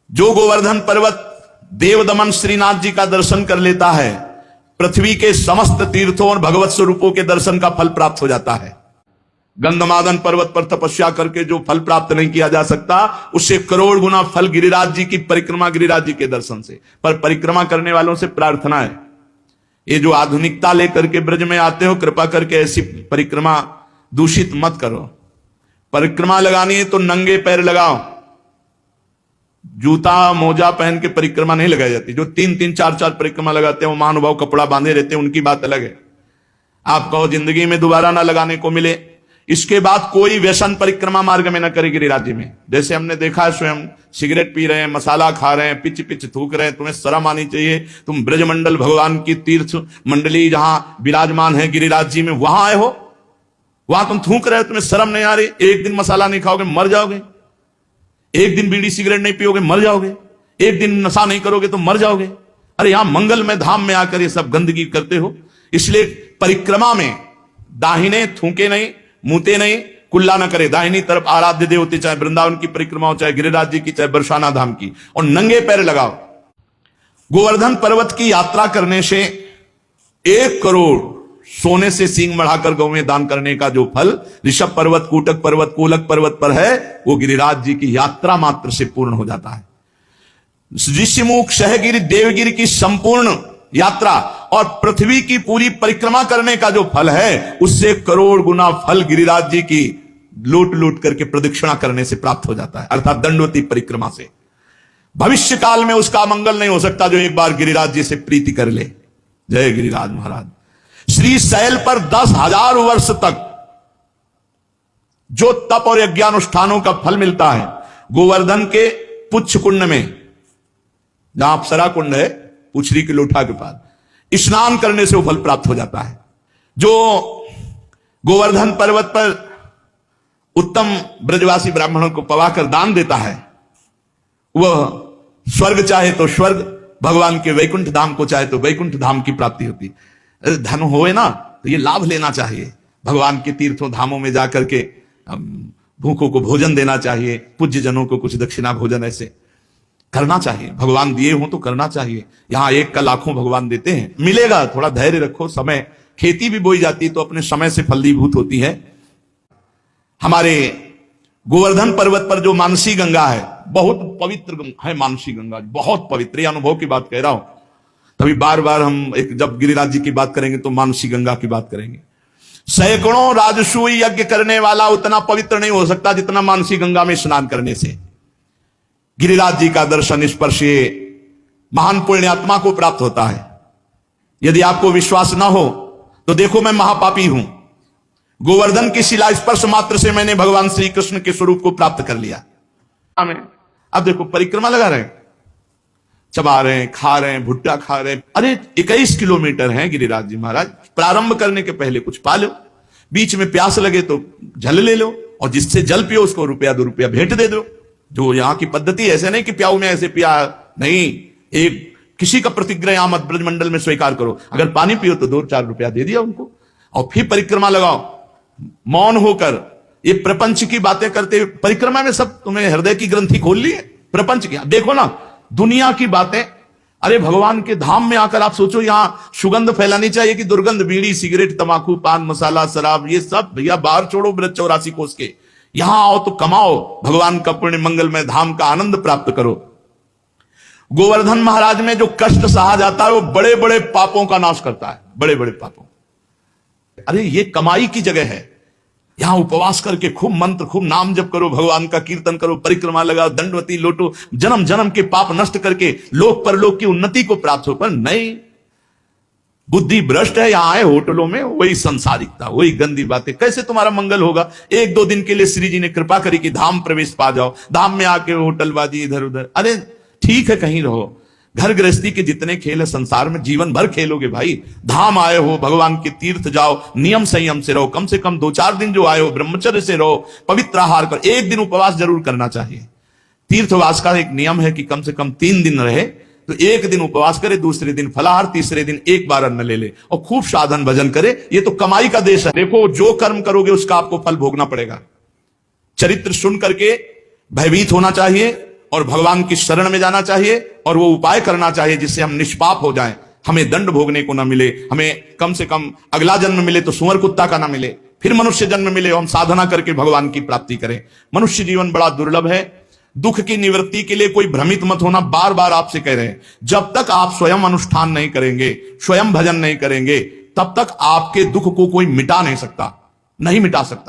जो गोवर्धन पर्वत देवदमन श्रीनाथ जी का दर्शन कर लेता है, पृथ्वी के समस्त तीर्थों और भगवत स्वरूपों के दर्शन का फल प्राप्त हो जाता है। गंधमादन पर्वत पर तपस्या करके जो फल प्राप्त नहीं किया जा सकता, उससे करोड़ गुना फल गिरिराज जी की परिक्रमा, गिरिराज जी के दर्शन से। पर परिक्रमा करने वालों से प्रार्थना है, ये जो आधुनिकता लेकर के ब्रज में आते हो, कृपा करके ऐसी परिक्रमा दूषित मत करो। परिक्रमा लगानी है तो नंगे पैर लगाओ, जूता मोजा पहन के परिक्रमा नहीं लगाई जाती। जो 3-3, 4-4 परिक्रमा लगाते हैं वो महानुभाव कपड़ा बांधे रहते हैं, उनकी बात अलग है। आप कहो जिंदगी में दोबारा ना लगाने को मिले, इसके बाद कोई व्यसन परिक्रमा मार्ग में न करे गिरिराज जी में। जैसे हमने देखा है, स्वयं सिगरेट पी रहे हैं, मसाला खा रहे हैं, पिच पिच थूक रहे हैं, तुम्हें शर्म आनी चाहिए। तुम ब्रजमंडल भगवान की तीर्थ मंडली जहां विराजमान है गिरिराज जी में, वहां आए हो, वहां तुम थूक रहे हो, तुम्हें शर्म नहीं आ रही? एक दिन मसाला नहीं खाओगे मर जाओगे, एक दिन बीड़ी सिगरेट नहीं पियोगे मर जाओगे, एक दिन नशा नहीं करोगे तो मर जाओगे। अरे यहां मंगल में धाम में आकर ये सब गंदगी करते हो। इसलिए परिक्रमा में दाहिने थूके नहीं, मुंहते नहीं, कुल्ला न करे। दाहिनी तरफ आराध्य देवते, चाहे वृंदावन की परिक्रमा हो, चाहे गिरिराज जी की, चाहे बरसाना धाम की, और नंगे पैर लगाओ। गोवर्धन पर्वत की यात्रा करने से 1 करोड़ सोने से सींग बढ़ाकर गौ में दान करने का जो फल ऋषभ पर्वत, कूटक पर्वत, कोलक पर्वत पर है, वो गिरिराज जी की यात्रा मात्र से पूर्ण हो जाता है। ऋषिमुख, सहगिरि, देवगिरि की संपूर्ण यात्रा और पृथ्वी की पूरी परिक्रमा करने का जो फल है, उससे करोड़ गुना फल गिरिराज जी की लूट लूट करके प्रदक्षिणा करने से प्राप्त हो जाता है, अर्थात दंडवती परिक्रमा से। भविष्य काल में उसका मंगल नहीं हो सकता जो एक बार गिरिराज जी से प्रीति कर ले। जय गिरिराज महाराज। श्री शैल पर 10,000 वर्ष तक जो तप और यज्ञानुष्ठानों का फल मिलता है, गोवर्धन के पुच्छ कुंड में, जहां अप्सरा कुंड है, पुछरी की लोठा के पास, स्नान करने से वो फल प्राप्त हो जाता है। जो गोवर्धन पर्वत पर उत्तम ब्रजवासी ब्राह्मणों को पवाकर दान देता है, वह स्वर्ग चाहे तो स्वर्ग, भगवान के वैकुंठ धाम को चाहे तो वैकुंठ धाम की प्राप्ति होती। धन होए ना तो ये लाभ लेना चाहिए, भगवान के तीर्थों धामों में जाकर के भूखों को भोजन देना चाहिए, पूज्य जनों को कुछ दक्षिणा भोजन ऐसे करना चाहिए। भगवान दिए हो तो करना चाहिए। यहां 1 का लाखों भगवान देते हैं, मिलेगा, थोड़ा धैर्य रखो। समय, खेती भी बोई जाती है तो अपने समय से फलीभूत होती है। हमारे गोवर्धन पर्वत पर जो मानसी गंगा है, बहुत पवित्र है मानसी गंगा, बहुत पवित्र। अनुभव की बात कह रहा हूं, तभी बार बार हम जब गिरिराज जी की बात करेंगे तो मानसी गंगा की बात करेंगे। सैकड़ों राजसूय यज्ञ करने वाला उतना पवित्र नहीं हो सकता जितना मानसी गंगा में स्नान करने से गिरिराज जी का दर्शन स्पर्श महान पुण्यात्मा को प्राप्त होता है। यदि आपको विश्वास ना हो तो देखो, मैं महापापी हूं, गोवर्धन की शिला स्पर्श मात्र से मैंने भगवान श्री कृष्ण के स्वरूप को प्राप्त कर लिया। अब देखो परिक्रमा लगा रहे हैं, चबा रहे हैं, खा रहे हैं, भुट्टा खा रहे हैं। अरे 21 किलोमीटर है गिरिराज जी महाराज। प्रारंभ करने के पहले कुछ पा लो, बीच में प्यास लगे तो जल ले लो, और जिससे जल पियो उसको ₹1-2 भेंट दे दो। जो यहाँ की पद्धति, ऐसे नहीं कि प्याऊ में ऐसे पिया नहीं, एक किसी का प्रतिग्रह यहां मत ब्रजमंडल में स्वीकार करो। अगर पानी पियो तो ₹2-4 दे दिया उनको, और फिर परिक्रमा लगाओ मौन होकर। ये प्रपंच की बातें करते हुए परिक्रमा में सब तुम्हें हृदय की ग्रंथि खोल ली है। प्रपंच की देखो ना, दुनिया की बातें। अरे भगवान के धाम में आकर आप सोचो, यहां सुगंध फैलानी चाहिए कि दुर्गंध? बीड़ी, सिगरेट, तंबाकू, पान मसाला, शराब, ये सब भैया बाहर छोड़ो ब्रज 84 कोस के। यहां आओ तो कमाओ, भगवान का पुण्य मंगलमय धाम का आनंद प्राप्त करो। गोवर्धन महाराज में जो कष्ट सहा जाता है वो बड़े बड़े पापों का नाश करता है, बड़े बड़े पापों। अरे ये कमाई की जगह है। यहां उपवास करके खूब मंत्र, खूब नाम जप करो, भगवान का कीर्तन करो, परिक्रमा लगाओ, दंडवती लोटो, जन्म जन्म के पाप नष्ट करके लोक परलोक की उन्नति को प्राप्त हो। पर नहीं, बुद्धि भ्रष्ट है। यहां आए होटलों में वही संसारिकता, वही गंदी बातें। कैसे तुम्हारा मंगल होगा? 1-2 दिन के लिए श्री जी ने कृपा करी कि धाम प्रवेश पा जाओ, धाम में आके होटलबाजी इधर उधर। अरे ठीक है, कहीं रहो। घर गृहस्थी के जितने खेल है संसार में, जीवन भर खेलोगे भाई। धाम आए हो, भगवान के तीर्थ जाओ, नियम संयम से रहो, कम से कम 2-4 दिन जो आए हो ब्रह्मचर्य से रहो, पवित्र आहार कर। 1 दिन उपवास जरूर करना चाहिए। तीर्थवास का एक नियम है कि कम से कम 3 दिन रहे, तो 1 दिन उपवास करे, दूसरे दिन फलाहार, तीसरे दिन 1 बार अन्न ले ले, और खूब साधन भजन करे। ये तो कमाई का देश है। देखो, जो कर्म करोगे उसका आपको फल भोगना पड़ेगा। चरित्र सुन करके भयभीत होना चाहिए, और भगवान की शरण में जाना चाहिए और वो उपाय करना चाहिए जिससे हम निष्पाप हो जाएं, हमें दंड भोगने को ना मिले, हमें कम से कम अगला जन्म मिले तो सुअर कुत्ता का ना मिले, फिर मनुष्य जन्म मिले और हम साधना करके भगवान की प्राप्ति करें। मनुष्य जीवन बड़ा दुर्लभ है। दुख की निवृत्ति के लिए कोई भ्रमित मत होना, बार बार आपसे कह रहे हैं। जब तक आप स्वयं अनुष्ठान नहीं करेंगे, स्वयं भजन नहीं करेंगे, तब तक आपके दुख को कोई मिटा नहीं सकता, नहीं मिटा सकता।